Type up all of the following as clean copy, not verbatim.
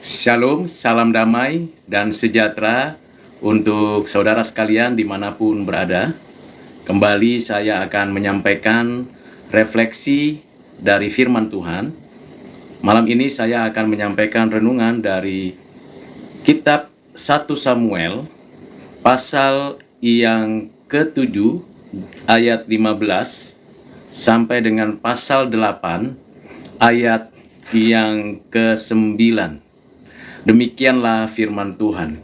Shalom, salam damai dan sejahtera untuk saudara sekalian dimanapun berada. Kembali saya akan menyampaikan refleksi dari firman Tuhan. Malam ini saya akan menyampaikan renungan dari kitab 1 Samuel, pasal yang ke-7, ayat 15, sampai dengan pasal 8, ayat yang ke-9. Demikianlah firman Tuhan.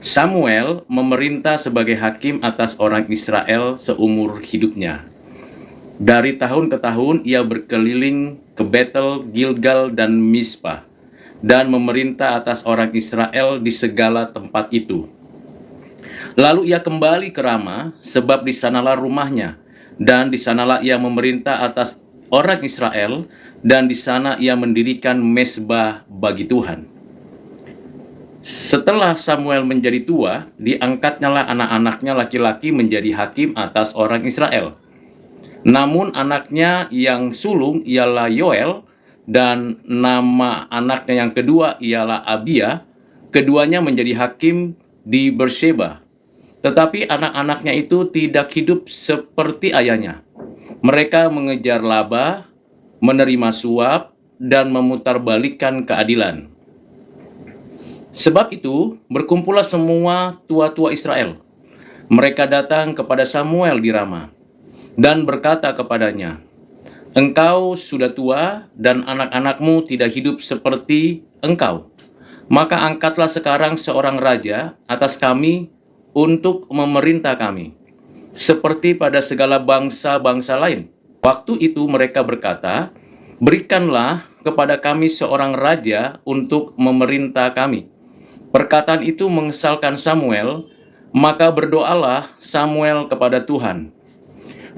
Samuel memerintah sebagai hakim atas orang Israel seumur hidupnya. Dari tahun ke tahun ia berkeliling ke Betel, Gilgal, dan Mizpah, dan memerintah atas orang Israel di segala tempat itu. Lalu ia kembali ke Rama, sebab di sanalah rumahnya, dan di sanalah ia memerintah atas orang Israel, dan di sana ia mendirikan mezbah bagi Tuhan. Setelah Samuel menjadi tua, diangkatnyalah anak-anaknya laki-laki menjadi hakim atas orang Israel. Namun anaknya yang sulung ialah Yoel, dan nama anaknya yang kedua ialah Abia. Keduanya menjadi hakim di Beersheba. Tetapi anak-anaknya itu tidak hidup seperti ayahnya. Mereka mengejar laba, menerima suap, dan memutarbalikkan keadilan. Sebab itu, berkumpullah semua tua-tua Israel. Mereka datang kepada Samuel di Rama dan berkata kepadanya, "Engkau sudah tua dan anak-anakmu tidak hidup seperti engkau. Maka angkatlah sekarang seorang raja atas kami untuk memerintah kami, seperti pada segala bangsa-bangsa lain." Waktu itu mereka berkata, "Berikanlah kepada kami seorang raja untuk memerintah kami." Perkataan itu mengesalkan Samuel, maka berdoalah Samuel kepada Tuhan.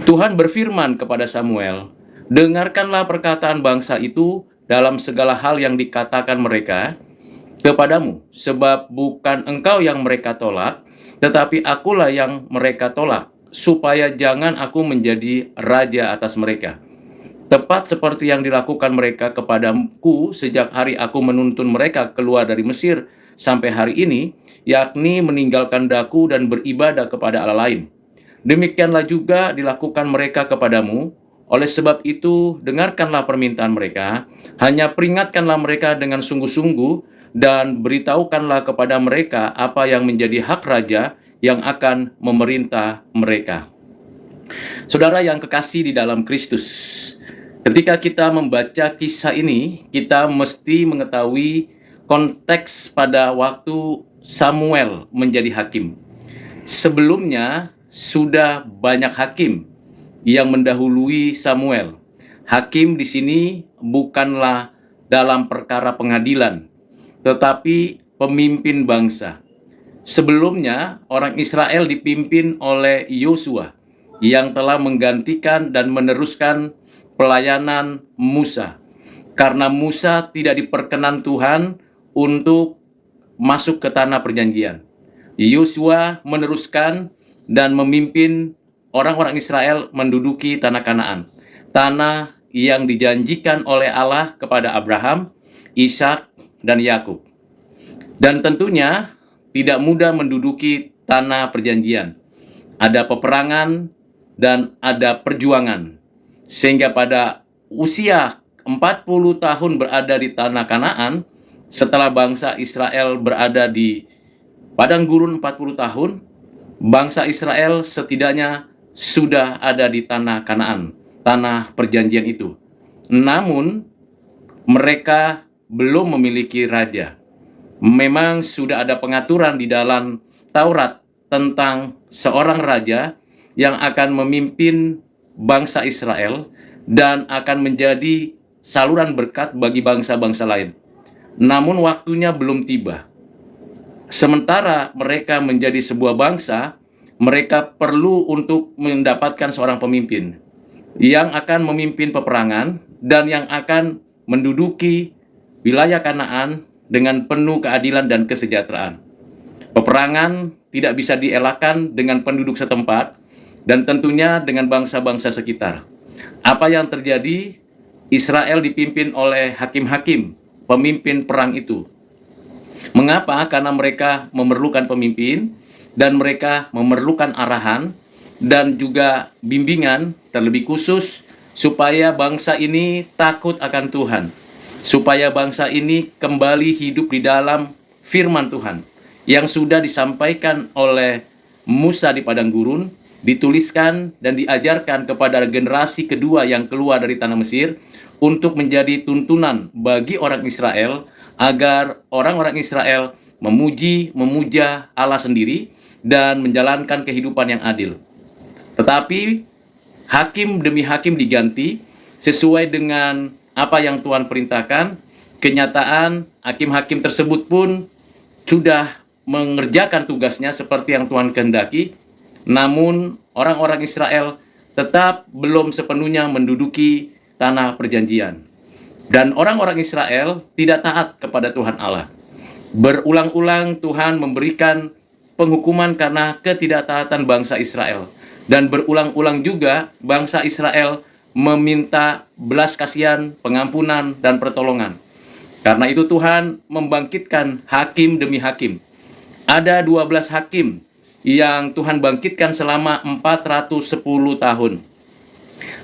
Tuhan berfirman kepada Samuel, "Dengarkanlah perkataan bangsa itu dalam segala hal yang dikatakan mereka kepadamu, sebab bukan engkau yang mereka tolak, tetapi akulah yang mereka tolak, supaya jangan aku menjadi raja atas mereka. Tepat seperti yang dilakukan mereka kepadaku sejak hari aku menuntun mereka keluar dari Mesir sampai hari ini, yakni meninggalkan daku dan beribadah kepada Allah lain. Demikianlah juga dilakukan mereka kepadamu. Oleh sebab itu, dengarkanlah permintaan mereka, hanya peringatkanlah mereka dengan sungguh-sungguh, dan beritahukanlah kepada mereka apa yang menjadi hak raja yang akan memerintah mereka." Saudara yang kekasih di dalam Kristus, ketika kita membaca kisah ini, kita mesti mengetahui konteks pada waktu Samuel menjadi hakim. Sebelumnya sudah banyak hakim yang mendahului Samuel. Hakim di sini bukanlah dalam perkara pengadilan, tetapi pemimpin bangsa. Sebelumnya orang Israel dipimpin oleh Yosua yang telah menggantikan dan meneruskan pelayanan Musa. Karena Musa tidak diperkenan Tuhan untuk masuk ke tanah perjanjian, Yosua meneruskan dan memimpin orang-orang Israel menduduki tanah Kanaan, tanah yang dijanjikan oleh Allah kepada Abraham, Ishak, dan Yakub. Dan tentunya tidak mudah menduduki tanah perjanjian. Ada peperangan dan ada perjuangan. Sehingga pada usia 40 tahun berada di tanah Kanaan, setelah bangsa Israel berada di padang gurun 40 tahun, bangsa Israel setidaknya sudah ada di tanah Kanaan, tanah perjanjian itu. Namun, mereka belum memiliki raja. Memang sudah ada pengaturan di dalam Taurat tentang seorang raja yang akan memimpin bangsa Israel dan akan menjadi saluran berkat bagi bangsa-bangsa lain. Namun waktunya belum tiba. Sementara mereka menjadi sebuah bangsa, mereka perlu untuk mendapatkan seorang pemimpin yang akan memimpin peperangan dan yang akan menduduki wilayah Kanaan dengan penuh keadilan dan kesejahteraan. Peperangan tidak bisa dielakkan dengan penduduk setempat dan tentunya dengan bangsa-bangsa sekitar. Apa yang terjadi? Israel dipimpin oleh hakim-hakim, pemimpin perang itu. Mengapa? Karena mereka memerlukan pemimpin, dan mereka memerlukan arahan dan juga bimbingan terlebih khusus supaya bangsa ini takut akan Tuhan, supaya bangsa ini kembali hidup di dalam firman Tuhan yang sudah disampaikan oleh Musa di padang gurun, dituliskan dan diajarkan kepada generasi kedua yang keluar dari tanah Mesir untuk menjadi tuntunan bagi orang Israel, agar orang-orang Israel memuja Allah sendiri dan menjalankan kehidupan yang adil. Tetapi hakim demi hakim diganti sesuai dengan apa yang Tuhan perintahkan. Kenyataan hakim-hakim tersebut pun sudah mengerjakan tugasnya seperti yang Tuhan kehendaki, namun orang-orang Israel tetap belum sepenuhnya menduduki tanah perjanjian. Dan orang-orang Israel tidak taat kepada Tuhan Allah. Berulang-ulang Tuhan memberikan penghukuman karena ketidaktaatan bangsa Israel. Dan berulang-ulang juga bangsa Israel meminta belas kasihan, pengampunan, dan pertolongan. Karena itu Tuhan membangkitkan hakim demi hakim. Ada 12 hakim yang Tuhan bangkitkan selama 410 tahun.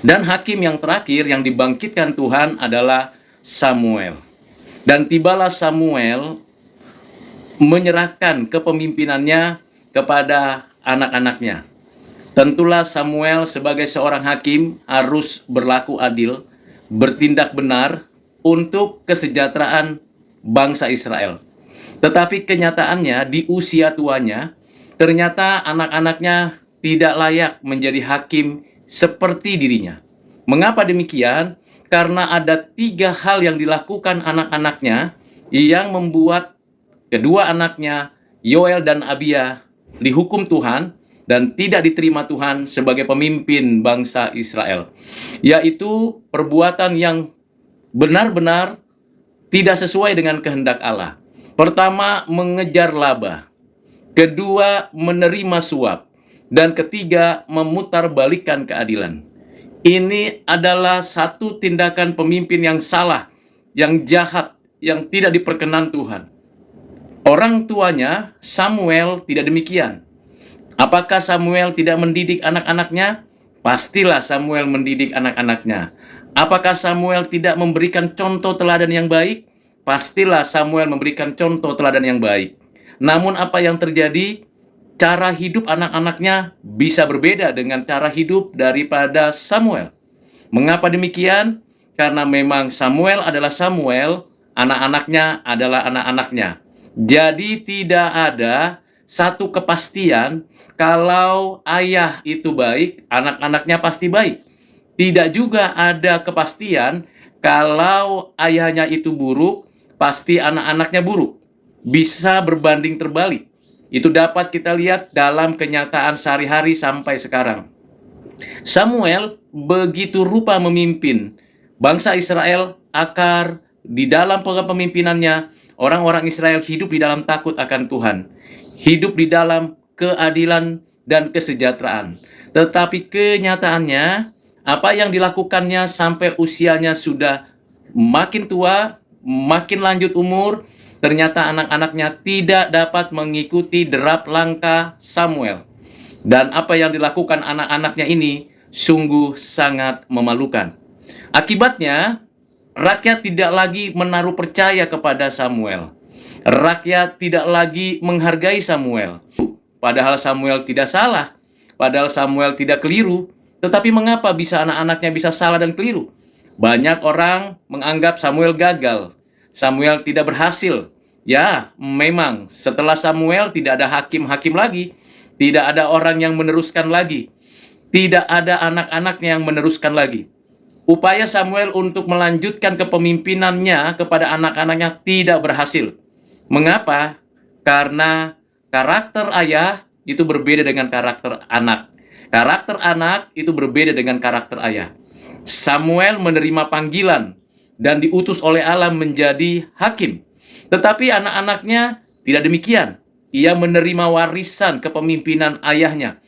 Dan hakim yang terakhir yang dibangkitkan Tuhan adalah Samuel. Dan tibalah Samuel menyerahkan kepemimpinannya kepada anak-anaknya. Tentulah Samuel sebagai seorang hakim harus berlaku adil, bertindak benar untuk kesejahteraan bangsa Israel. Tetapi kenyataannya di usia tuanya, ternyata anak-anaknya tidak layak menjadi hakim seperti dirinya. Mengapa demikian? Karena ada 3 hal yang dilakukan anak-anaknya yang membuat kedua anaknya, Yoel dan Abia, dihukum Tuhan dan tidak diterima Tuhan sebagai pemimpin bangsa Israel. Yaitu perbuatan yang benar-benar tidak sesuai dengan kehendak Allah. Pertama, mengejar laba. Kedua, menerima suap. Dan ketiga, memutarbalikkan keadilan. Ini adalah satu tindakan pemimpin yang salah, yang jahat, yang tidak diperkenan Tuhan. Orang tuanya, Samuel, tidak demikian. Apakah Samuel tidak mendidik anak-anaknya? Pastilah Samuel mendidik anak-anaknya. Apakah Samuel tidak memberikan contoh teladan yang baik? Pastilah Samuel memberikan contoh teladan yang baik. Namun apa yang terjadi? Cara hidup anak-anaknya bisa berbeda dengan cara hidup daripada Samuel. Mengapa demikian? Karena memang Samuel adalah Samuel, anak-anaknya adalah anak-anaknya. Jadi tidak ada satu kepastian kalau ayah itu baik, anak-anaknya pasti baik. Tidak juga ada kepastian kalau ayahnya itu buruk, pasti anak-anaknya buruk. Bisa berbanding terbalik. Itu dapat kita lihat dalam kenyataan sehari-hari sampai sekarang. Samuel begitu rupa memimpin bangsa Israel, akar di dalam kepemimpinannya, orang-orang Israel hidup di dalam takut akan Tuhan, hidup di dalam keadilan dan kesejahteraan. Tetapi kenyataannya, apa yang dilakukannya sampai usianya sudah makin tua, makin lanjut umur, ternyata anak-anaknya tidak dapat mengikuti derap langkah Samuel. Dan apa yang dilakukan anak-anaknya ini sungguh sangat memalukan. Akibatnya, rakyat tidak lagi menaruh percaya kepada Samuel. Rakyat tidak lagi menghargai Samuel. Padahal Samuel tidak salah. Padahal Samuel tidak keliru. Tetapi mengapa bisa anak-anaknya bisa salah dan keliru? Banyak orang menganggap Samuel gagal. Samuel tidak berhasil. Ya, memang setelah Samuel tidak ada hakim-hakim lagi. Tidak ada orang yang meneruskan lagi. Tidak ada anak-anaknya yang meneruskan lagi. Upaya Samuel untuk melanjutkan kepemimpinannya kepada anak-anaknya tidak berhasil. Mengapa? Karena karakter ayah itu berbeda dengan karakter anak. Karakter anak itu berbeda dengan karakter ayah. Samuel menerima panggilan dan diutus oleh Allah menjadi hakim. Tetapi anak-anaknya tidak demikian. Ia menerima warisan kepemimpinan ayahnya.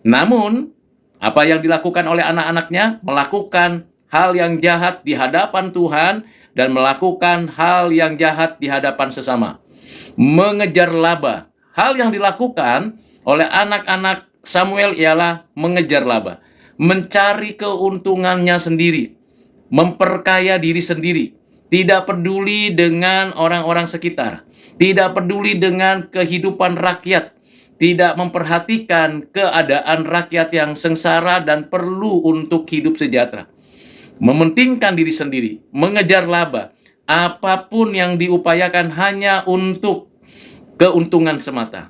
Namun, apa yang dilakukan oleh anak-anaknya? Melakukan hal yang jahat di hadapan Tuhan dan melakukan hal yang jahat di hadapan sesama. mengejar laba. Hal yang dilakukan oleh anak-anak Samuel ialah mengejar laba, mencari keuntungannya sendiri, memperkaya diri sendiri, tidak peduli dengan orang-orang sekitar, tidak peduli dengan kehidupan rakyat, tidak memperhatikan keadaan rakyat yang sengsara dan perlu untuk hidup sejahtera. Mementingkan diri sendiri, mengejar laba, apapun yang diupayakan hanya untuk keuntungan semata.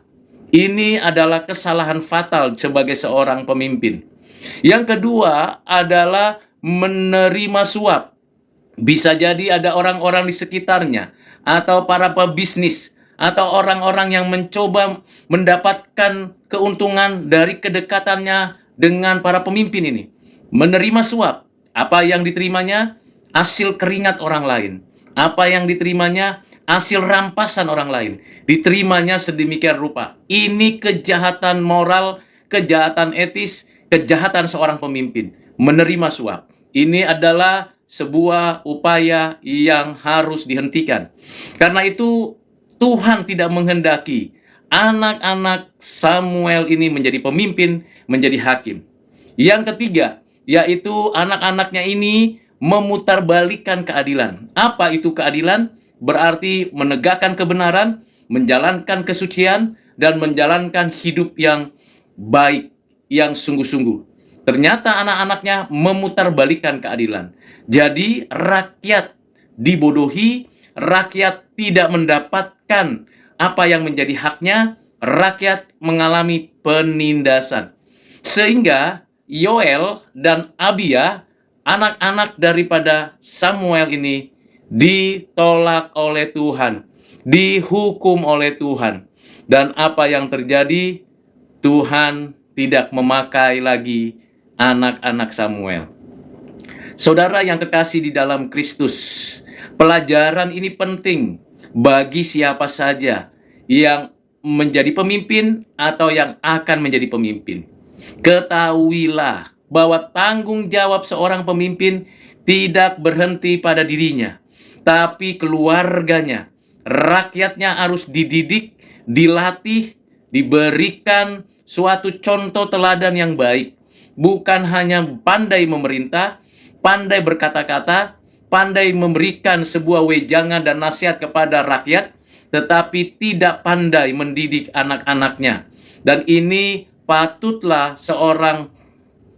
Ini adalah kesalahan fatal sebagai seorang pemimpin. Yang kedua adalah menerima suap. Bisa jadi ada orang-orang di sekitarnya, atau para pebisnis, atau orang-orang yang mencoba mendapatkan keuntungan dari kedekatannya dengan para pemimpin ini. Menerima suap. Apa yang diterimanya? Hasil keringat orang lain. Apa yang diterimanya? Hasil rampasan orang lain. Diterimanya sedemikian rupa. Ini kejahatan moral, kejahatan etis, kejahatan seorang pemimpin. Menerima suap. Ini adalah sebuah upaya yang harus dihentikan. Karena itu Tuhan tidak menghendaki anak-anak Samuel ini menjadi pemimpin, menjadi hakim. Yang ketiga, yaitu anak-anaknya ini memutarbalikkan keadilan. Apa itu keadilan? Berarti menegakkan kebenaran, menjalankan kesucian, dan menjalankan hidup yang baik, yang sungguh-sungguh. Ternyata anak-anaknya memutarbalikkan keadilan. Jadi rakyat dibodohi, rakyat tidak mendapatkan apa yang menjadi haknya, rakyat mengalami penindasan. Sehingga Yoel dan Abia, anak-anak daripada Samuel ini, ditolak oleh Tuhan, dihukum oleh Tuhan. Dan apa yang terjadi? Tuhan tidak memakai lagi anak-anak Samuel. Saudara yang kekasih di dalam Kristus, pelajaran ini penting bagi siapa saja yang menjadi pemimpin atau yang akan menjadi pemimpin. Ketahuilah bahwa tanggung jawab seorang pemimpin tidak berhenti pada dirinya, tapi keluarganya, rakyatnya harus dididik, dilatih, diberikan suatu contoh teladan yang baik. Bukan hanya pandai memerintah, pandai berkata-kata, pandai memberikan sebuah wejangan dan nasihat kepada rakyat, tetapi tidak pandai mendidik anak-anaknya. Dan ini patutlah seorang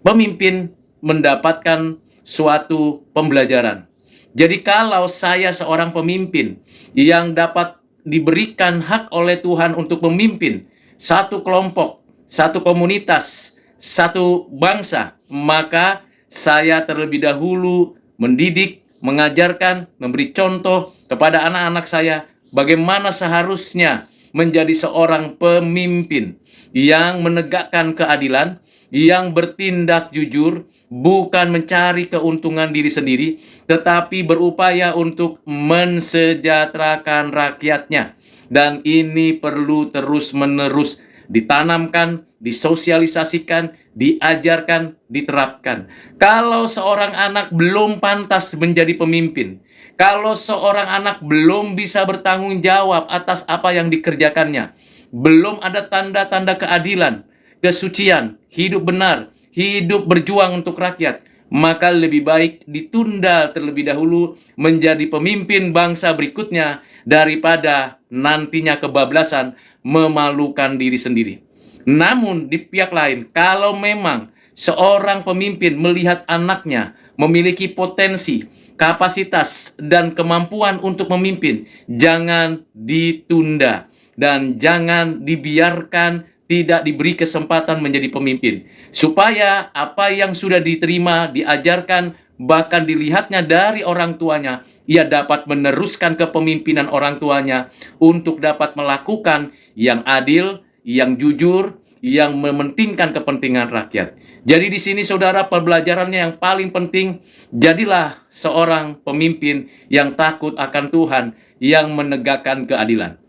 pemimpin mendapatkan suatu pembelajaran. Jadi kalau saya seorang pemimpin yang dapat diberikan hak oleh Tuhan untuk memimpin satu kelompok, satu komunitas, satu bangsa, maka saya terlebih dahulu mendidik, mengajarkan, memberi contoh kepada anak-anak saya bagaimana seharusnya menjadi seorang pemimpin yang menegakkan keadilan, yang bertindak jujur, bukan mencari keuntungan diri sendiri, tetapi berupaya untuk mensejahterakan rakyatnya. Dan ini perlu terus-menerus ditanamkan, disosialisasikan, diajarkan, diterapkan. Kalau seorang anak belum pantas menjadi pemimpin, kalau seorang anak belum bisa bertanggung jawab atas apa yang dikerjakannya, belum ada tanda-tanda keadilan, kesucian, hidup benar, hidup berjuang untuk rakyat, maka lebih baik ditunda terlebih dahulu menjadi pemimpin bangsa berikutnya daripada nantinya kebablasan memalukan diri sendiri. Namun di pihak lain, kalau memang seorang pemimpin melihat anaknya memiliki potensi, kapasitas, dan kemampuan untuk memimpin, jangan ditunda dan jangan dibiarkan tidak diberi kesempatan menjadi pemimpin, supaya apa yang sudah diterima, diajarkan, bahkan dilihatnya dari orang tuanya, ia dapat meneruskan kepemimpinan orang tuanya untuk dapat melakukan yang adil, yang jujur, yang mementingkan kepentingan rakyat. Jadi di sini saudara, pembelajarannya yang paling penting, jadilah seorang pemimpin yang takut akan Tuhan, yang menegakkan keadilan.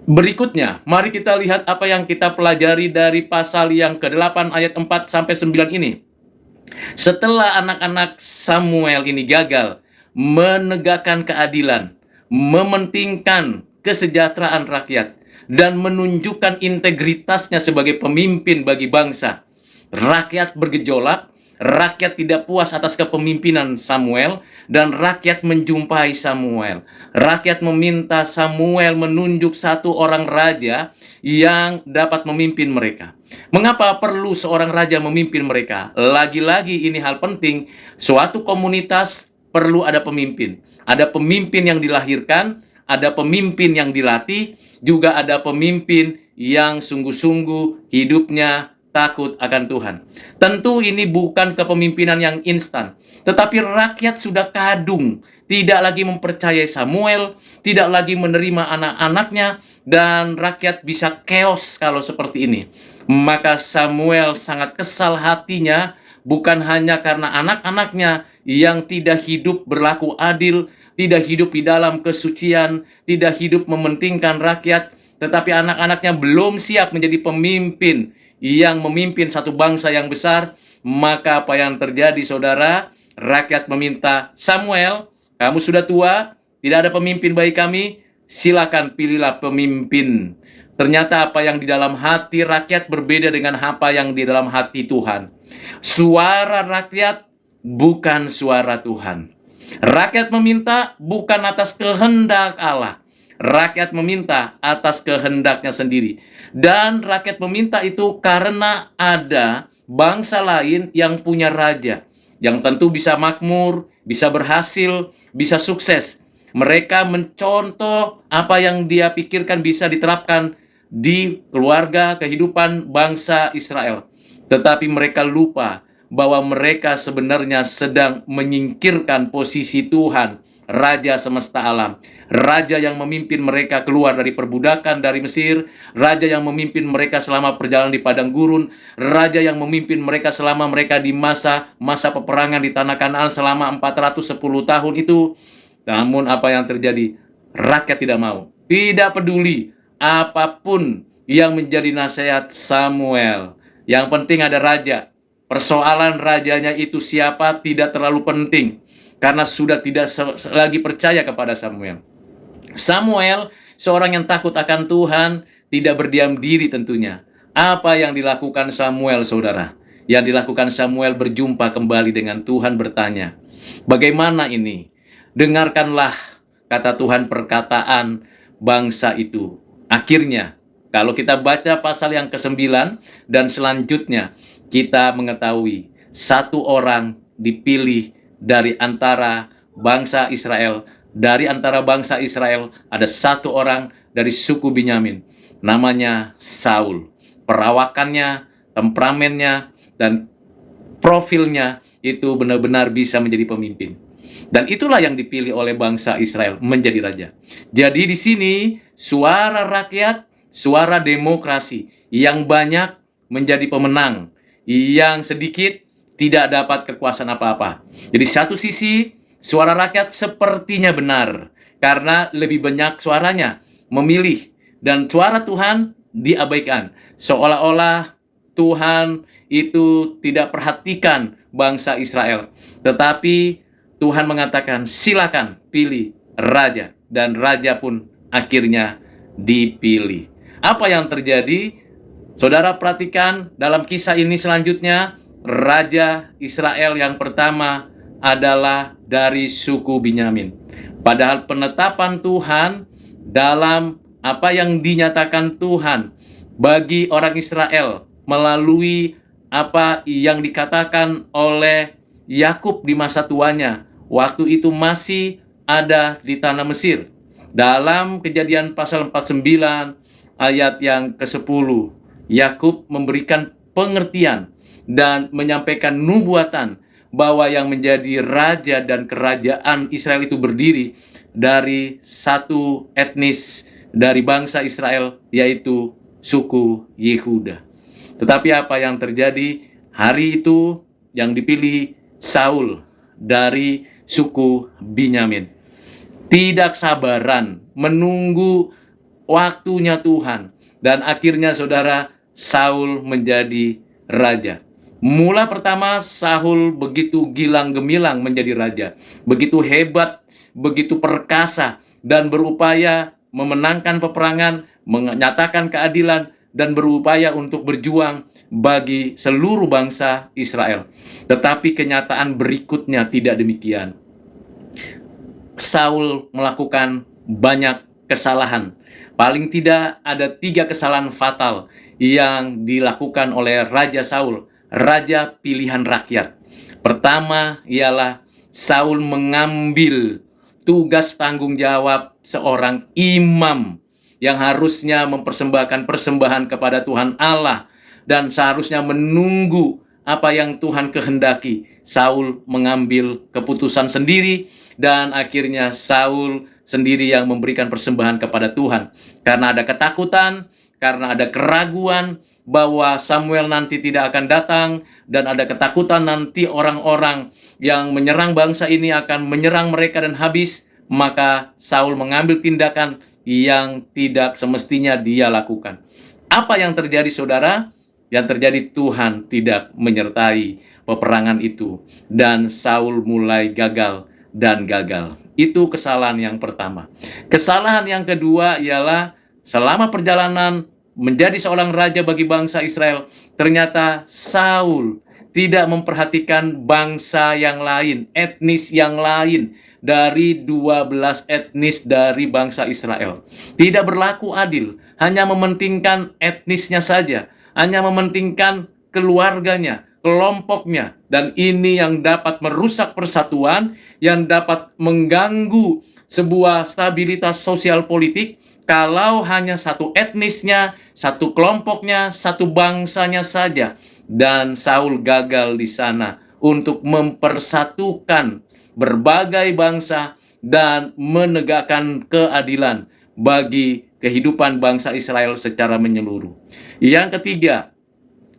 Berikutnya, mari kita lihat apa yang kita pelajari dari pasal yang ke-8 ayat 4 sampai 9 ini. Setelah anak-anak Samuel ini gagal menegakkan keadilan, mementingkan kesejahteraan rakyat dan menunjukkan integritasnya sebagai pemimpin bagi bangsa. Rakyat bergejolak, rakyat tidak puas atas kepemimpinan Samuel, dan rakyat menjumpai Samuel. Rakyat meminta Samuel menunjuk satu orang raja yang dapat memimpin mereka. Mengapa perlu seorang raja memimpin mereka? Lagi-lagi ini hal penting, suatu komunitas perlu ada pemimpin. Ada pemimpin yang dilahirkan, ada pemimpin yang dilatih, juga ada pemimpin yang sungguh-sungguh hidupnya takut akan Tuhan. Tentu ini bukan kepemimpinan yang instan, tetapi rakyat sudah kadung, tidak lagi mempercayai Samuel, tidak lagi menerima anak-anaknya, dan rakyat bisa chaos kalau seperti ini. Maka Samuel sangat kesal hatinya, bukan hanya karena anak-anaknya yang tidak hidup berlaku adil, tidak hidup di dalam kesucian, tidak hidup mementingkan rakyat, tetapi anak-anaknya belum siap menjadi pemimpin yang memimpin satu bangsa yang besar. Maka apa yang terjadi, saudara? Rakyat meminta, Samuel, kamu sudah tua, tidak ada pemimpin bagi kami, silakan pilihlah pemimpin. Ternyata apa yang di dalam hati rakyat berbeda dengan apa yang di dalam hati Tuhan. Suara rakyat bukan suara Tuhan. Rakyat meminta bukan atas kehendak Allah. Rakyat meminta atas kehendaknya sendiri. Dan rakyat meminta itu karena ada bangsa lain yang punya raja, yang tentu bisa makmur, bisa berhasil, bisa sukses. Mereka mencontoh apa yang dia pikirkan bisa diterapkan di keluarga kehidupan bangsa Israel. Tetapi mereka lupa bahwa mereka sebenarnya sedang menyingkirkan posisi Tuhan, Raja semesta alam. Raja yang memimpin mereka keluar dari perbudakan dari Mesir, raja yang memimpin mereka selama perjalanan di padang gurun, raja yang memimpin mereka selama mereka di masa peperangan di tanah Kanaan selama 410 tahun itu. Namun apa yang terjadi? Rakyat tidak mau, tidak peduli apapun yang menjadi nasihat Samuel. Yang penting ada raja. Persoalan rajanya itu siapa tidak terlalu penting, karena sudah tidak lagi percaya kepada Samuel. Samuel, seorang yang takut akan Tuhan, tidak berdiam diri tentunya. Apa yang dilakukan Samuel, saudara? Yang dilakukan Samuel berjumpa kembali dengan Tuhan, bertanya, bagaimana ini? Dengarkanlah, kata Tuhan, perkataan bangsa itu. Akhirnya, kalau kita baca pasal yang ke-9 dan selanjutnya, kita mengetahui satu orang dipilih dari antara bangsa Israel. Dari antara bangsa Israel ada satu orang dari suku Binyamin, namanya Saul. Perawakannya, temperamennya, dan profilnya itu benar-benar bisa menjadi pemimpin. Dan itulah yang dipilih oleh bangsa Israel menjadi raja. Jadi di sini suara rakyat, suara demokrasi, yang banyak menjadi pemenang, yang sedikit tidak dapat kekuasaan apa-apa. Jadi satu sisi suara rakyat sepertinya benar karena lebih banyak suaranya memilih, dan suara Tuhan diabaikan. Seolah-olah Tuhan itu tidak perhatikan bangsa Israel. Tetapi Tuhan mengatakan, silakan pilih raja, dan raja pun akhirnya dipilih. Apa yang terjadi? Saudara perhatikan dalam kisah ini selanjutnya, raja Israel yang pertama adalah dari suku Binyamin. Padahal penetapan Tuhan dalam apa yang dinyatakan Tuhan bagi orang Israel melalui apa yang dikatakan oleh Yakub di masa tuanya, waktu itu masih ada di tanah Mesir. Dalam Kejadian pasal 49 ayat yang ke-10, Yakub memberikan pengertian dan menyampaikan nubuatan bahwa yang menjadi raja dan kerajaan Israel itu berdiri dari satu etnis dari bangsa Israel, yaitu suku Yehuda. Tetapi apa yang terjadi? Hari itu yang dipilih Saul dari suku Binyamin. Tidak sabaran menunggu waktunya Tuhan, dan akhirnya saudara, Saul menjadi raja. Mula pertama Saul begitu gilang gemilang menjadi raja, begitu hebat, begitu perkasa, dan berupaya memenangkan peperangan, menyatakan keadilan, dan berupaya untuk berjuang bagi seluruh bangsa Israel. Tetapi kenyataan berikutnya tidak demikian. Saul melakukan banyak kesalahan. Paling tidak ada 3 kesalahan fatal yang dilakukan oleh Raja Saul, raja pilihan rakyat. Pertama ialah Saul mengambil tugas tanggung jawab seorang imam yang harusnya mempersembahkan persembahan kepada Tuhan Allah dan seharusnya menunggu apa yang Tuhan kehendaki. Saul mengambil keputusan sendiri dan akhirnya Saul sendiri yang memberikan persembahan kepada Tuhan. Karena ada ketakutan, karena ada keraguan bahwa Samuel nanti tidak akan datang, dan ada ketakutan nanti orang-orang yang menyerang bangsa ini akan menyerang mereka dan habis, maka Saul mengambil tindakan yang tidak semestinya dia lakukan. Apa yang terjadi, saudara? Yang terjadi, Tuhan tidak menyertai peperangan itu, dan Saul mulai gagal dan gagal. Itu kesalahan yang pertama. Kesalahan yang kedua ialah selama perjalanan menjadi seorang raja bagi bangsa Israel, ternyata Saul tidak memperhatikan bangsa yang lain, etnis yang lain dari 12 etnis dari bangsa Israel. Tidak berlaku adil, hanya mementingkan etnisnya saja, hanya mementingkan keluarganya, kelompoknya, dan ini yang dapat merusak persatuan, yang dapat mengganggu sebuah stabilitas sosial politik. Kalau hanya satu etnisnya, satu kelompoknya, satu bangsanya saja. Dan Saul gagal di sana untuk mempersatukan berbagai bangsa dan menegakkan keadilan bagi kehidupan bangsa Israel secara menyeluruh. Yang ketiga,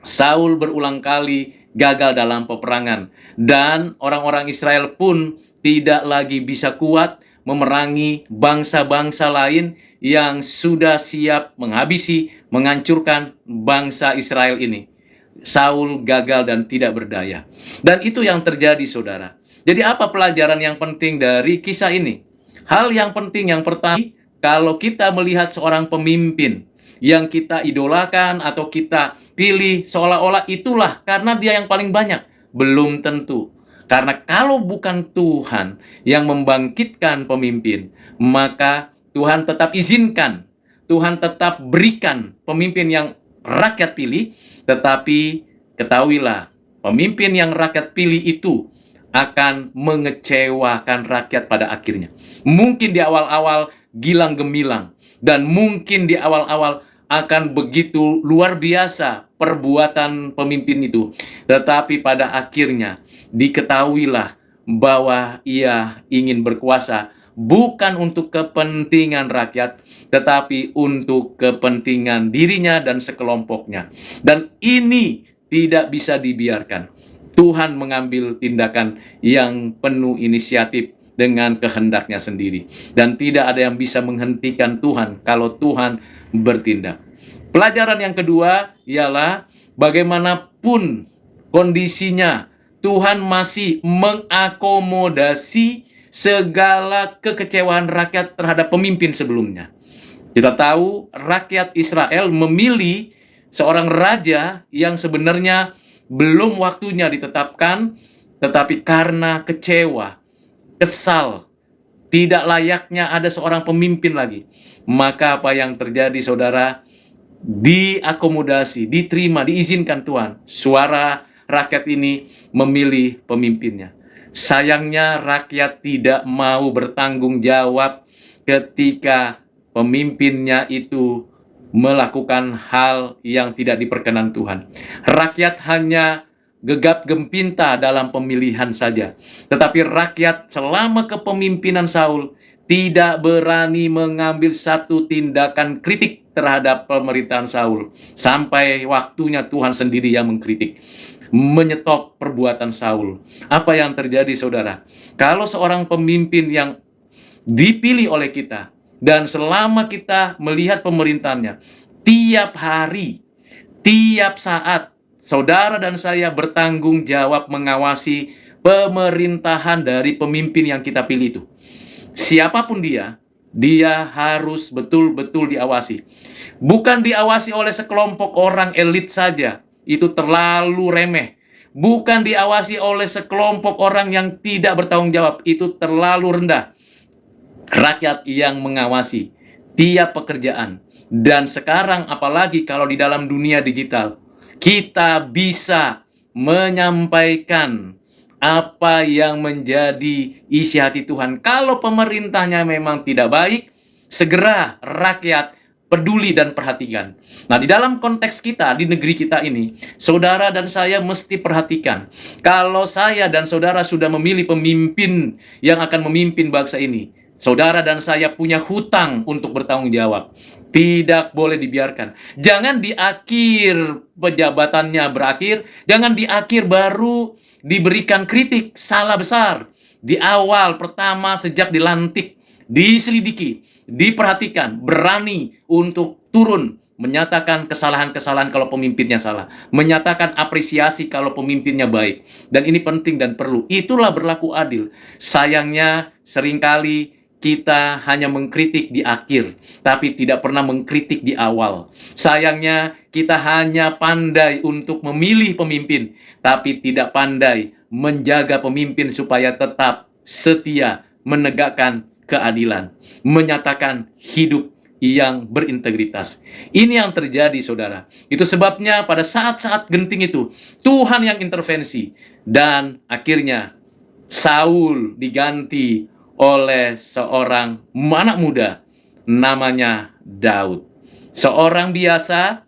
Saul berulang kali gagal dalam peperangan, dan orang-orang Israel pun tidak lagi bisa kuat memerangi bangsa-bangsa lain yang sudah siap menghabisi, menghancurkan bangsa Israel ini. Saul gagal dan tidak berdaya. Dan itu yang terjadi, saudara. Jadi apa pelajaran yang penting dari kisah ini? Hal yang penting yang pertama, kalau kita melihat seorang pemimpin yang kita idolakan atau kita pilih seolah-olah itulah karena dia yang paling banyak, belum tentu. Karena kalau bukan Tuhan yang membangkitkan pemimpin, maka Tuhan tetap izinkan, Tuhan tetap berikan pemimpin yang rakyat pilih, tetapi ketahuilah, pemimpin yang rakyat pilih itu akan mengecewakan rakyat pada akhirnya. Mungkin di awal-awal gilang gemilang, dan mungkin di awal-awal akan begitu luar biasa perbuatan pemimpin itu. Tetapi pada akhirnya diketahuilah bahwa ia ingin berkuasa bukan untuk kepentingan rakyat, tetapi untuk kepentingan dirinya dan sekelompoknya. Dan ini tidak bisa dibiarkan. Tuhan mengambil tindakan yang penuh inisiatif dengan kehendaknya sendiri. Dan tidak ada yang bisa menghentikan Tuhan kalau Tuhan bertindak. Pelajaran yang kedua ialah bagaimanapun kondisinya, Tuhan masih mengakomodasi segala kekecewaan rakyat terhadap pemimpin sebelumnya. Kita tahu rakyat Israel memilih seorang raja yang sebenarnya belum waktunya ditetapkan, tetapi karena kecewa, kesal, tidak layaknya ada seorang pemimpin lagi, maka apa yang terjadi, saudara? Diakomodasi, diterima, diizinkan Tuhan. Suara rakyat ini memilih pemimpinnya. Sayangnya rakyat tidak mau bertanggung jawab ketika pemimpinnya itu melakukan hal yang tidak diperkenan Tuhan. Rakyat hanya gegap gempita dalam pemilihan saja. Tetapi rakyat selama kepemimpinan Saul tidak berani mengambil satu tindakan kritik terhadap pemerintahan Saul. Sampai waktunya Tuhan sendiri yang mengkritik, menyetop perbuatan Saul. Apa yang terjadi, saudara? Kalau seorang pemimpin yang dipilih oleh kita, dan selama kita melihat pemerintahannya, tiap hari, tiap saat, saudara dan saya bertanggung jawab mengawasi pemerintahan dari pemimpin yang kita pilih itu. Siapapun dia, Dia harus betul-betul diawasi. Bukan diawasi oleh sekelompok orang elit saja, itu terlalu remeh. Bukan diawasi oleh sekelompok orang yang tidak bertanggung jawab, itu terlalu rendah. Rakyat yang mengawasi tiap pekerjaan. Dan sekarang apalagi kalau di dalam dunia digital, kita bisa menyampaikan apa yang menjadi isi hati Tuhan. Kalau pemerintahnya memang tidak baik, segera rakyat peduli dan perhatikan. Nah, di dalam konteks kita, di negeri kita ini, saudara dan saya mesti perhatikan. Kalau saya dan saudara sudah memilih pemimpin yang akan memimpin bangsa ini, saudara dan saya punya hutang untuk bertanggung jawab. Tidak boleh dibiarkan. Jangan di akhir pejabatannya berakhir, jangan di akhir baru diberikan kritik, salah besar. Di awal, pertama, sejak dilantik, diselidiki, diperhatikan, berani untuk turun, menyatakan kesalahan-kesalahan kalau pemimpinnya salah, menyatakan apresiasi kalau pemimpinnya baik. Dan ini penting dan perlu. Itulah berlaku adil. Sayangnya, seringkali kita hanya mengkritik di akhir, tapi tidak pernah mengkritik di awal. Sayangnya, kita hanya pandai untuk memilih pemimpin, tapi tidak pandai menjaga pemimpin supaya tetap setia, menegakkan keadilan, menyatakan hidup yang berintegritas. Ini yang terjadi, saudara. Itu sebabnya pada saat-saat genting itu, Tuhan yang intervensi. Dan akhirnya, Saul diganti oleh seorang anak muda namanya Daud. Seorang biasa,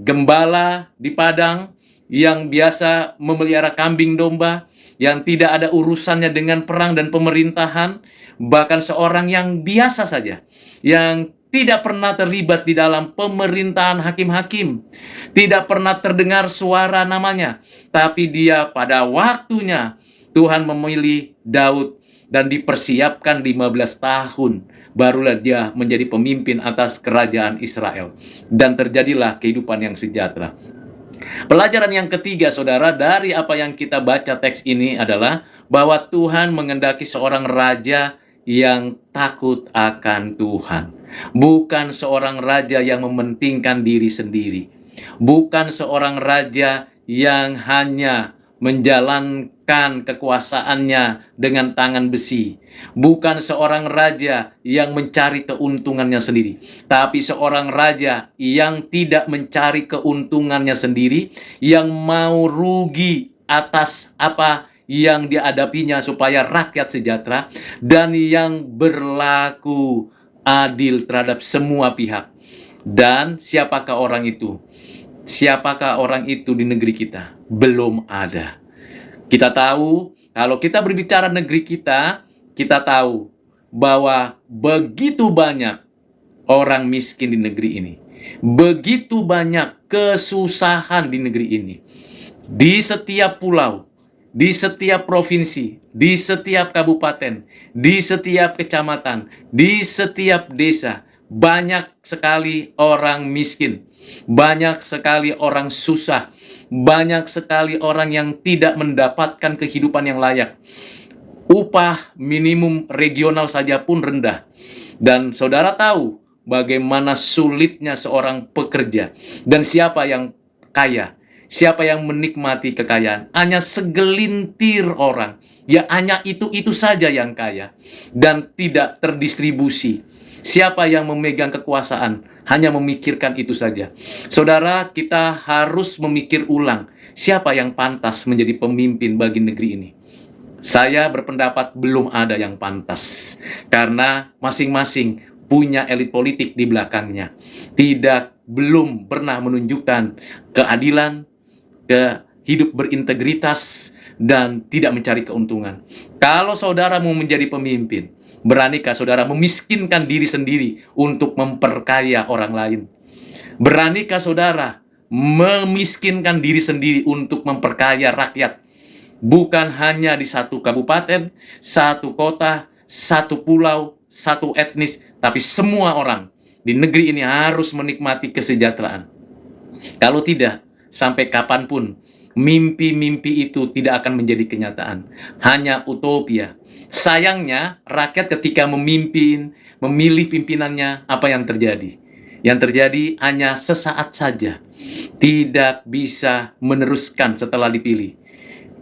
gembala di padang, yang biasa memelihara kambing domba, yang tidak ada urusannya dengan perang dan pemerintahan, bahkan seorang yang biasa saja, yang tidak pernah terlibat di dalam pemerintahan hakim-hakim, tidak pernah terdengar suara namanya, tapi dia pada waktunya Tuhan memilih Daud dan dipersiapkan 15 tahun, barulah dia menjadi pemimpin atas kerajaan Israel. Dan terjadilah kehidupan yang sejahtera. Pelajaran yang ketiga, saudara, dari apa yang kita baca teks ini adalah bahwa Tuhan mengendaki seorang raja yang takut akan Tuhan. Bukan seorang raja yang mementingkan diri sendiri. Bukan seorang raja yang hanya menjalankan kekuasaannya dengan tangan besi. Bukan seorang raja yang mencari keuntungannya sendiri, tapi seorang raja yang tidak mencari keuntungannya sendiri, yang mau rugi atas apa yang dihadapinya supaya rakyat sejahtera, dan yang berlaku adil terhadap semua pihak. Dan siapakah orang itu? Siapakah orang itu di negeri kita? Belum ada. Kita tahu, kalau kita berbicara negeri kita tahu bahwa begitu banyak orang miskin di negeri ini. Begitu banyak kesusahan di negeri ini. Di setiap pulau, di setiap provinsi, di setiap kabupaten, di setiap kecamatan, di setiap desa, banyak sekali orang miskin. Banyak sekali orang susah, banyak sekali orang yang tidak mendapatkan kehidupan yang layak. Upah minimum regional saja pun rendah. Dan saudara tahu bagaimana sulitnya seorang pekerja. Dan siapa yang kaya? Siapa yang menikmati kekayaan? Hanya segelintir orang. Ya hanya itu saja yang kaya. Dan tidak terdistribusi. Siapa yang memegang kekuasaan? Hanya memikirkan itu saja. Saudara, kita harus memikir ulang. Siapa yang pantas menjadi pemimpin bagi negeri ini? Saya berpendapat belum ada yang pantas. Karena masing-masing punya elit politik di belakangnya. Belum pernah menunjukkan keadilan, hidup berintegritas, dan tidak mencari keuntungan. Kalau saudara mau menjadi pemimpin, beranikah saudara memiskinkan diri sendiri untuk memperkaya orang lain? Beranikah saudara memiskinkan diri sendiri untuk memperkaya rakyat? Bukan hanya di satu kabupaten, satu kota, satu pulau, satu etnis, tapi semua orang di negeri ini harus menikmati kesejahteraan. Kalau tidak, sampai kapanpun mimpi-mimpi itu tidak akan menjadi kenyataan. Hanya utopia. Sayangnya, rakyat ketika memimpin, memilih pimpinannya, apa yang terjadi? Yang terjadi hanya sesaat saja, tidak bisa meneruskan setelah dipilih.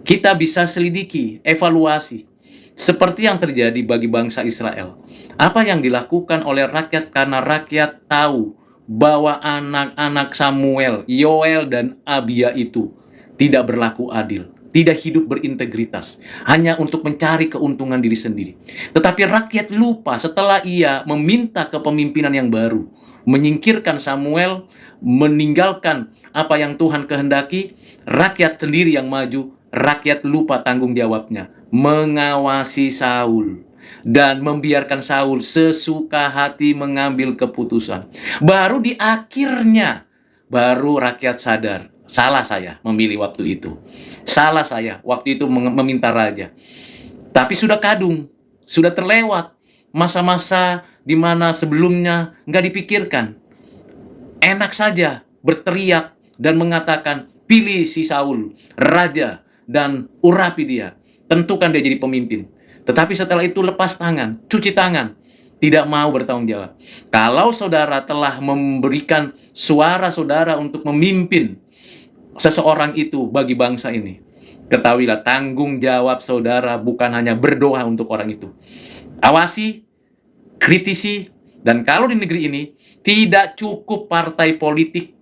Kita bisa selidiki, evaluasi, seperti yang terjadi bagi bangsa Israel. Apa yang dilakukan oleh rakyat karena rakyat tahu bahwa anak-anak Samuel, Yoel, dan Abia itu tidak berlaku adil, tidak hidup berintegritas, hanya untuk mencari keuntungan diri sendiri. Tetapi rakyat lupa setelah ia meminta kepemimpinan yang baru, menyingkirkan Samuel, meninggalkan apa yang Tuhan kehendaki, rakyat sendiri yang maju, rakyat lupa tanggung jawabnya, mengawasi Saul, dan membiarkan Saul sesuka hati mengambil keputusan. Baru di akhirnya, baru rakyat sadar, salah saya memilih waktu itu. Salah saya waktu itu meminta raja. Tapi sudah kadung, sudah terlewat masa-masa di mana sebelumnya nggak dipikirkan. Enak saja berteriak dan mengatakan, pilih si Saul, raja, dan urapi dia. Tentukan dia jadi pemimpin. Tetapi setelah itu lepas tangan, cuci tangan, tidak mau bertanggung jawab. Kalau saudara telah memberikan suara saudara untuk memimpin seseorang itu bagi bangsa ini, ketahuilah tanggung jawab saudara bukan hanya berdoa untuk orang itu. Awasi, kritisi, dan kalau di negeri ini tidak cukup partai politik,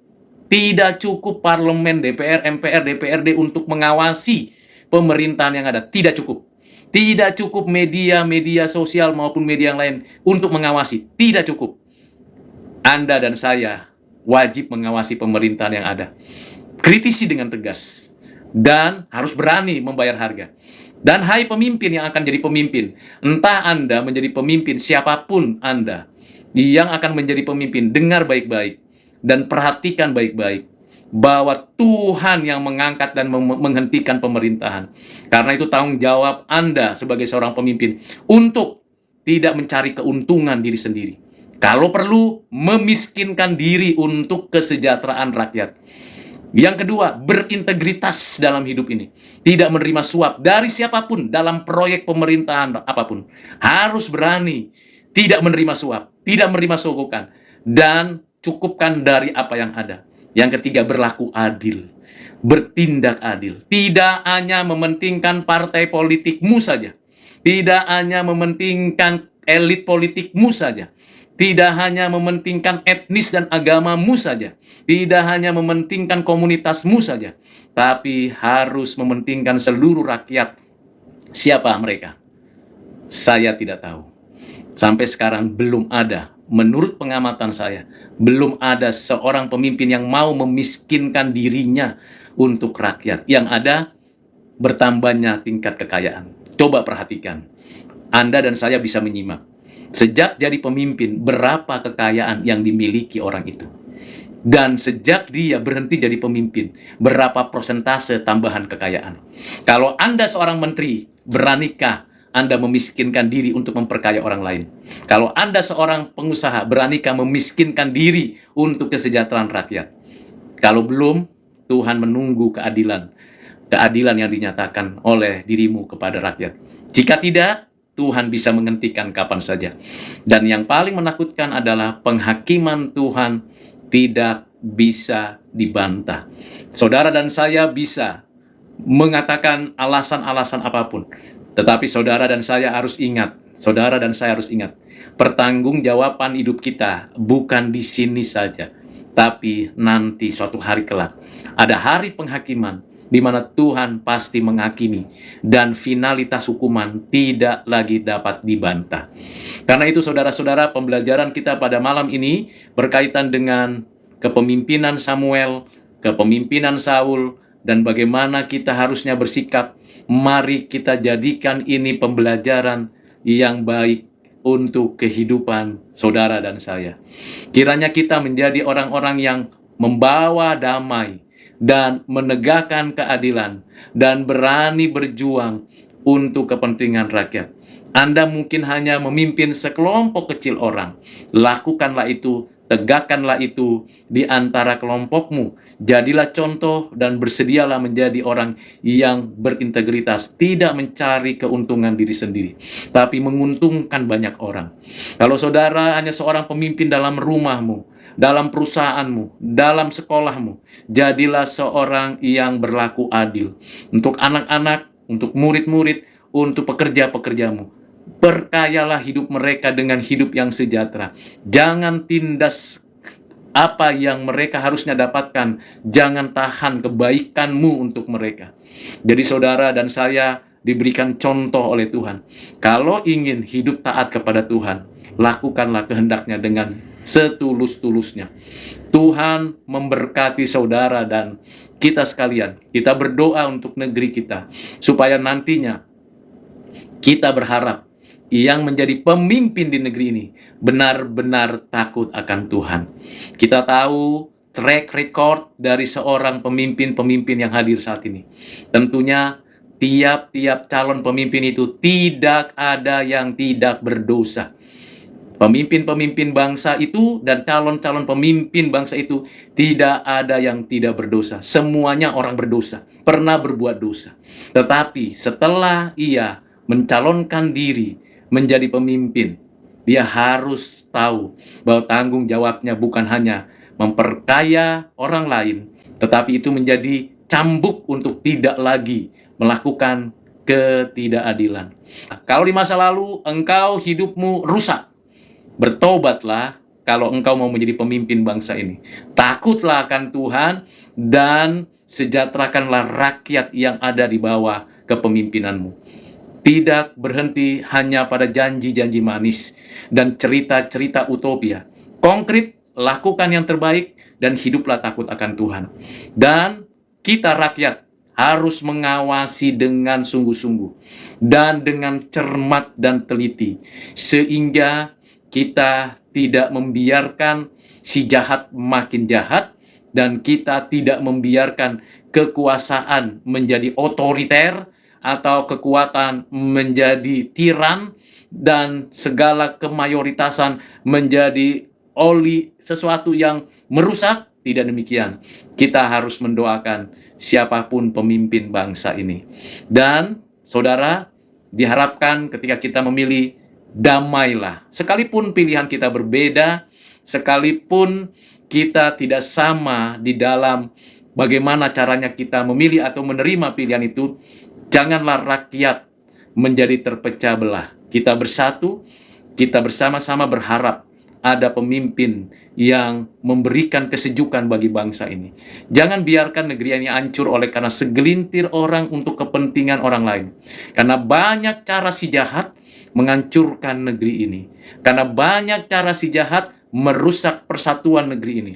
tidak cukup parlemen, DPR, MPR, DPRD untuk mengawasi pemerintahan yang ada. Tidak cukup. Tidak cukup media sosial maupun media yang lain untuk mengawasi. Tidak cukup. Anda dan saya wajib mengawasi pemerintahan yang ada. Kritisi dengan tegas. Dan harus berani membayar harga. Dan hai pemimpin yang akan jadi pemimpin, entah Anda menjadi pemimpin, siapapun Anda yang akan menjadi pemimpin, dengar baik-baik dan perhatikan baik-baik bahwa Tuhan yang mengangkat dan menghentikan pemerintahan. Karena itu tanggung jawab Anda sebagai seorang pemimpin untuk tidak mencari keuntungan diri sendiri. Kalau perlu, memiskinkan diri untuk kesejahteraan rakyat. Yang kedua, berintegritas dalam hidup ini. Tidak menerima suap dari siapapun dalam proyek pemerintahan apapun. Harus berani tidak menerima suap, tidak menerima sogokan, dan cukupkan dari apa yang ada. Yang ketiga, berlaku adil, bertindak adil. Tidak hanya mementingkan partai politikmu saja, tidak hanya mementingkan elit politikmu saja, tidak hanya mementingkan etnis dan agamamu saja, tidak hanya mementingkan komunitasmu saja, tapi harus mementingkan seluruh rakyat. Siapa mereka? Saya tidak tahu. Sampai sekarang belum ada, menurut pengamatan saya, belum ada seorang pemimpin yang mau memiskinkan dirinya untuk rakyat. Yang ada, bertambahnya tingkat kekayaan. Coba perhatikan. Anda dan saya bisa menyimak. Sejak jadi pemimpin, berapa kekayaan yang dimiliki orang itu? Dan sejak dia berhenti jadi pemimpin, berapa persentase tambahan kekayaan? Kalau Anda seorang menteri, beranikah Anda memiskinkan diri untuk memperkaya orang lain? Kalau Anda seorang pengusaha, beranikah memiskinkan diri untuk kesejahteraan rakyat? Kalau belum, Tuhan menunggu keadilan. Keadilan yang dinyatakan oleh dirimu kepada rakyat. Jika tidak, Tuhan bisa menghentikan kapan saja. Dan yang paling menakutkan adalah penghakiman Tuhan tidak bisa dibantah. Saudara dan saya bisa mengatakan alasan-alasan apapun. Tetapi saudara dan saya harus ingat, pertanggungjawaban hidup kita bukan di sini saja, tapi nanti suatu hari kelak. Ada hari penghakiman, di mana Tuhan pasti menghakimi, dan finalitas hukuman tidak lagi dapat dibantah. Karena itu saudara-saudara, pembelajaran kita pada malam ini berkaitan dengan kepemimpinan Samuel, kepemimpinan Saul, dan bagaimana kita harusnya bersikap. Mari kita jadikan ini pembelajaran yang baik untuk kehidupan saudara dan saya. Kiranya kita menjadi orang-orang yang membawa damai dan menegakkan keadilan, dan berani berjuang untuk kepentingan rakyat. Anda mungkin hanya memimpin sekelompok kecil orang. Lakukanlah itu tegakkanlah itu di antara kelompokmu. Jadilah contoh dan bersedialah menjadi orang yang berintegritas, tidak mencari keuntungan diri sendiri, tapi menguntungkan banyak orang. Kalau saudara hanya seorang pemimpin dalam rumahmu, dalam perusahaanmu, dalam sekolahmu, jadilah seorang yang berlaku adil untuk anak-anak, untuk murid-murid, untuk pekerja-pekerjamu. Perkayalah hidup mereka dengan hidup yang sejahtera. Jangan tindas apa yang mereka harusnya dapatkan. Jangan tahan kebaikanmu untuk mereka. Jadi saudara dan saya diberikan contoh oleh Tuhan. Kalau ingin hidup taat kepada Tuhan, lakukanlah kehendaknya dengan setulus-tulusnya. Tuhan memberkati saudara dan kita sekalian. Kita berdoa untuk negeri kita, supaya nantinya kita berharap yang menjadi pemimpin di negeri ini benar-benar takut akan Tuhan. Kita tahu track record dari seorang pemimpin-pemimpin yang hadir saat ini. Tentunya tiap-tiap calon pemimpin itu tidak ada yang tidak berdosa. Pemimpin-pemimpin bangsa itu dan calon-calon pemimpin bangsa itu tidak ada yang tidak berdosa. Semuanya orang berdosa, pernah berbuat dosa. Tetapi setelah ia mencalonkan diri menjadi pemimpin, dia harus tahu bahwa tanggung jawabnya bukan hanya memperkaya orang lain, tetapi itu menjadi cambuk untuk tidak lagi melakukan ketidakadilan. Kalau di masa lalu engkau hidupmu rusak, bertobatlah kalau engkau mau menjadi pemimpin bangsa ini. Takutlah akan Tuhan dan sejahterakanlah rakyat yang ada di bawah kepemimpinanmu. Tidak berhenti hanya pada janji-janji manis dan cerita-cerita utopia. Konkret, lakukan yang terbaik dan hiduplah takut akan Tuhan. Dan kita rakyat harus mengawasi dengan sungguh-sungguh dan dengan cermat dan teliti, sehingga kita tidak membiarkan si jahat makin jahat, dan kita tidak membiarkan kekuasaan menjadi otoriter atau kekuatan menjadi tiran dan segala kemayoritasan menjadi sesuatu yang merusak. Tidak demikian. Kita harus mendoakan siapapun pemimpin bangsa ini. Dan saudara, diharapkan ketika kita memilih, damailah. Sekalipun pilihan kita berbeda, sekalipun kita tidak sama di dalam bagaimana caranya kita memilih atau menerima pilihan itu, janganlah rakyat menjadi terpecah belah. Kita bersatu, kita bersama-sama berharap ada pemimpin yang memberikan kesejukan bagi bangsa ini. Jangan biarkan negeri ini hancur oleh karena segelintir orang untuk kepentingan orang lain. Karena banyak cara si jahat menghancurkan negeri ini. Karena banyak cara si jahat merusak persatuan negeri ini.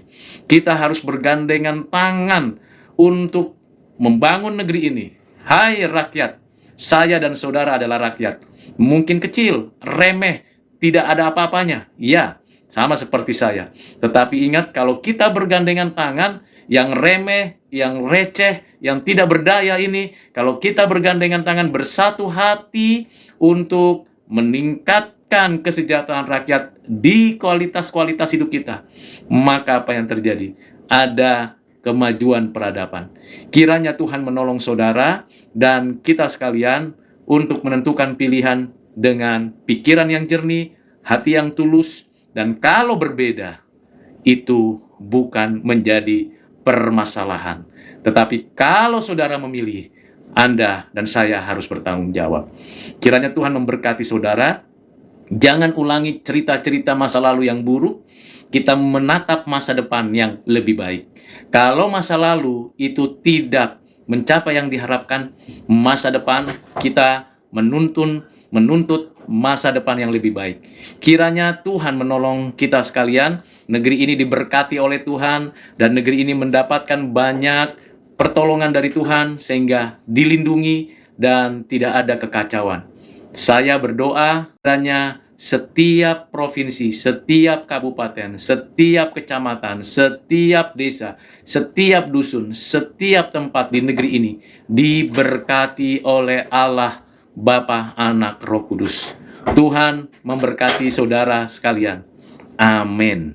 Kita harus bergandengan tangan untuk membangun negeri ini. Hai rakyat, saya dan saudara adalah rakyat. Mungkin kecil, remeh, tidak ada apa-apanya. Ya, sama seperti saya. Tetapi ingat, kalau kita bergandengan tangan, yang remeh, yang receh, yang tidak berdaya ini, kalau kita bergandengan tangan bersatu hati untuk meningkatkan kesejahteraan rakyat di kualitas-kualitas hidup kita, maka apa yang terjadi? Ada kemajuan peradaban. Kiranya Tuhan menolong saudara dan kita sekalian untuk menentukan pilihan dengan pikiran yang jernih, hati yang tulus, dan kalau berbeda, itu bukan menjadi permasalahan. Tetapi kalau saudara memilih, Anda dan saya harus bertanggung jawab. Kiranya Tuhan memberkati saudara. Jangan ulangi cerita-cerita masa lalu yang buruk. Kita menatap masa depan yang lebih baik. Kalau masa lalu itu tidak mencapai yang diharapkan, masa depan kita menuntut masa depan yang lebih baik. Kiranya Tuhan menolong kita sekalian, negeri ini diberkati oleh Tuhan, dan negeri ini mendapatkan banyak pertolongan dari Tuhan, sehingga dilindungi dan tidak ada kekacauan. Saya berdoa kiranya setiap provinsi, setiap kabupaten, setiap kecamatan, setiap desa, setiap dusun, setiap tempat di negeri ini diberkati oleh Allah, Bapa, Anak, Roh Kudus. Tuhan memberkati saudara sekalian. Amin.